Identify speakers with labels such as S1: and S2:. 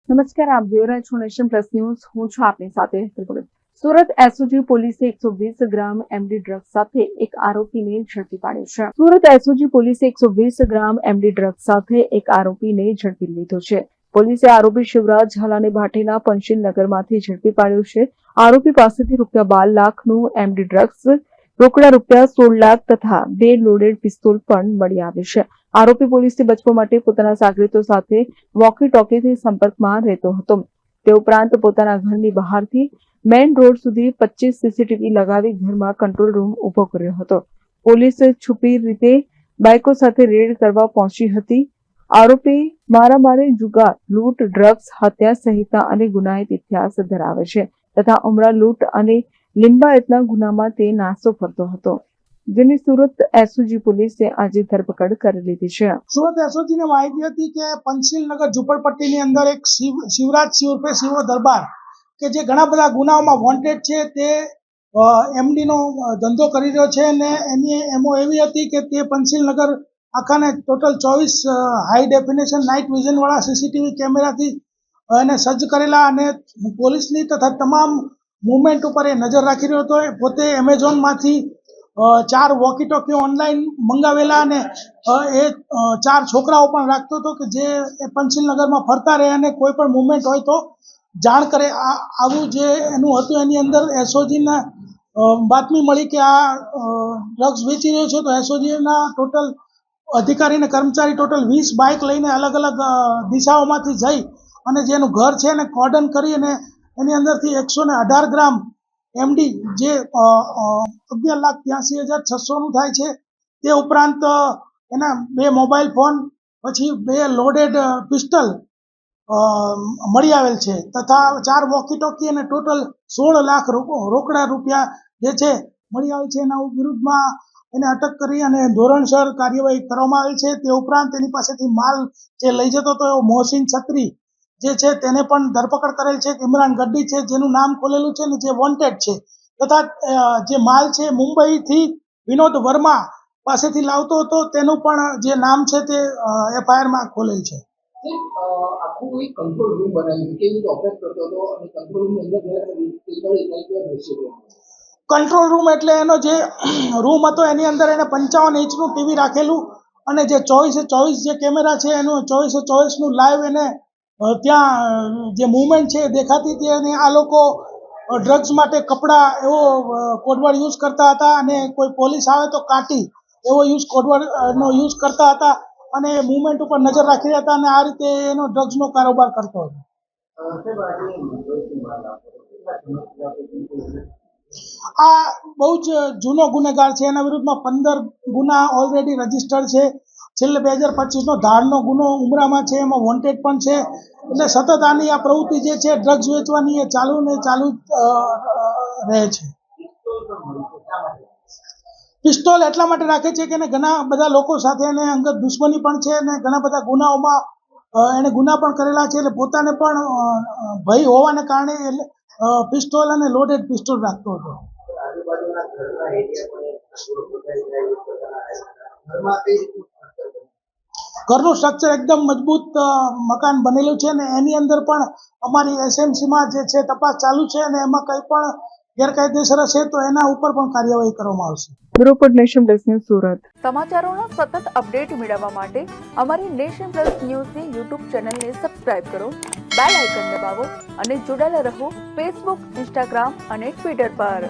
S1: નમસ્કાર, આપ જોઈ રહ્યા છો નેશન પ્લસ ન્યૂઝ. હું છું આપની સાથે. સુરત એસઓજી પોલીસે 120 ગ્રામ એમડી ડ્રગ્સ સાથે એક આરોપીને ઝડપી પાડ્યો છે. સુરત એસઓજી પોલીસે 120 ગ્રામ એમડી ડ્રગ્સ સાથે એક આરોપીને ઝડપી લીધો છે. પોલીસે આરોપી શિવરાજ ઝાલાને ભાટીના પંચીલનગરમાંથી ઝડપી પાડ્યો છે. આરોપી પાસેથી ₹12 લાખનું એમડી ડ્રગ્સ, રોકડા ₹16 લાખ તથા 2 લોડેડ પિસ્તોલ પણ મળી આવી છે. આરોપી પોલીસથી બચવા માટે પોતાના સાગરીતો સાથે વોકી ટોકીથી સંપર્કમાં રહેતો હતો. તે ઉપરાંત પોતાના ઘરની બહારથી મેઇન રોડ સુધી 25 સીસીટીવી લગાવી ઘરમાં કંટ્રોલ રૂમ ઉભો કર્યો હતો. પોલીસ છુપી રીતે બાઇકો સાથે રેડ કરવા પહોંચી હતી. આરોપી મારામારી, જુગાર, લૂંટ, ડ્રગ્સ, હત્યા સહિતના અનેક ગુનાહિત ઇતિહાસ ધરાવે છે તથા ઉમરા લૂંટ અને લિંબાયતના ગુનામાં તે નાસ્તો ફરતો હતો, જેની સુરત એસઓજી પોલીસે આજે ધરપકડ કરી લીધી છે.
S2: સુરત એસઓજીને માહિતી હતી કે પંચીલનગર ઝુંપડપટ્ટીની અંદર એક શિવરાજ ઉર્ફે શિવો દરબાર કે જે ઘણા બધા ગુનાઓમાં વોન્ટેડ છે, તે એમડીનો ધંધો કરી રહ્યો છે અને એની એમો એવી હતી કે તે પંચીલનગર આખાને ટોટલ 24 હાઈ ડેફિનેશન નાઇટ વિઝનવાળા સીસીટીવી કેમેરાથી એને સજ્જ કરેલા અને પોલીસની તથા તમામ મુવમેન્ટ ઉપર એ નજર રાખી રહ્યો હતો. પોતે એમેઝોનમાંથી 4 વોકી ટોકી ઓનલાઈન મંગાવેલા અને એ 4 છોકરાઓ પણ રાખતો હતો કે જે પંચીલનગરમાં ફરતા રહે અને કોઈ પણ મુવમેન્ટ હોય તો જાણ કરે. આવું જે એનું હતું, એની અંદર એસઓજીના બાતમી મળી કે આ ડ્રગ્સ વેચી રહ્યો છે, તો એસઓજીના ટોટલ અધિકારી અને કર્મચારી ટોટલ 20 બાઇક લઈને અલગ અલગ દિશાઓમાંથી જઈ અને જેનું ઘર છે એને કોર્ડન કરી અને એની અંદરથી 118 ગ્રામ એમડી જે 11,83,600 નું થાય છે, તે ઉપરાંત એના 2 મોબાઈલ ફોન, પછી 2 લોડેડ પિસ્ટલ મળી આવેલ છે તથા 4 વોકી ટોકી અને ટોટલ 16 લાખ રોકડા રૂપિયા જે છે મળી આવેલ છે. એના વિરુદ્ધમાં એને અટક કરી અને ધોરણસર કાર્યવાહી કરવામાં આવેલ છે. તે ઉપરાંત એની પાસેથી માલ જે લઈ જતો હતો એવો મોહસિન છત્રી જે છે તેને પણ ધરપકડ કરેલ છે. ઇમરાન ગડ્ડી છે જેનું નામ ખોલેલું છે ને જે વોન્ટેડ છે, તથા જે માલ છે મુંબઈથી વિનોદ વર્મા પાસેથી લાવતો હતો, તેનું પણ જે નામ છે તે એફઆઈઆરમાં ખોલેલ છે.
S3: આખું એક કંટ્રોલ રૂમ બનાવ્યું કે જે ઓપરેટ કરતો હતો અને કંટ્રોલ રૂમની અંદર
S2: કંટ્રોલ રૂમ એટલે એનો જે રૂમ હતો એની અંદર એને 55 ઇંચનું ટીવી રાખેલું અને જે 24/24 જે કેમેરા છે એનું 24/24 નું લાઈવ એને ત્યાં જે મુવમેન્ટ છે દેખાતી હતી. અને આ લોકો ડ્રગ્સ માટે કપડાં એવો કોડવર્ડ યુઝ કરતા હતા અને કોઈ પોલીસ આવે તો કાટી એવો કોડવર્ડનો યુઝ કરતા હતા અને મુવમેન્ટ ઉપર નજર રાખી રહ્યા હતા અને આ રીતે એનો ડ્રગ્સનો કારોબાર કરતો હતો. આ બહુ જ જૂનો ગુનેગાર છે. એના વિરુદ્ધમાં 15 ગુના ઓલરેડી રજીસ્ટર્ડ છે. છેલ્લે 2025નો ધારનો ગુનો ઉમરામાં છે, એમાં વોન્ટેડ પણ છે. એટલે સતત આની આ પ્રવૃત્તિ જે છે ડ્રગ્સ વેચવાની એ ચાલુ રહે છે. પિસ્તોલ એટલા માટે રાખે છે કે એને ઘણા બધા લોકો સાથે એને અંગત દુશ્મની પણ છે અને ઘણા બધા ગુનાઓમાં એને ગુના પણ કરેલા છે. એટલે પોતાને પણ ભય હોવાને કારણે પિસ્તોલ અને લોડેડ પિસ્તોલ રાખતો હતો. ઘરનું સ્ટ્રક્ચર એકદમ મજબૂત મકાન બનેલું છે અને એની અંદર પણ અમારી એસએમસીમાં જે છે તપાસ ચાલુ છે અને એમાં કંઈ પણ ગેરકાયદેસર હશે તો એના ઉપર પણ કાર્યવાહી કરવામાં આવશે.
S1: Bureau nation plus news, Surat.
S4: સમાચારોનો સતત અપડેટ મેળવવા માટે અમારી નેશન પ્લસ ન્યૂઝની યુટ્યુબ ચેનલને સબસ્ક્રાઇબ કરો, બેલ આઇકન દબાવો અને જોડાયેલા રહો ફેસબુક, ઇન્સ્ટાગ્રામ અને ટ્વિટર પર.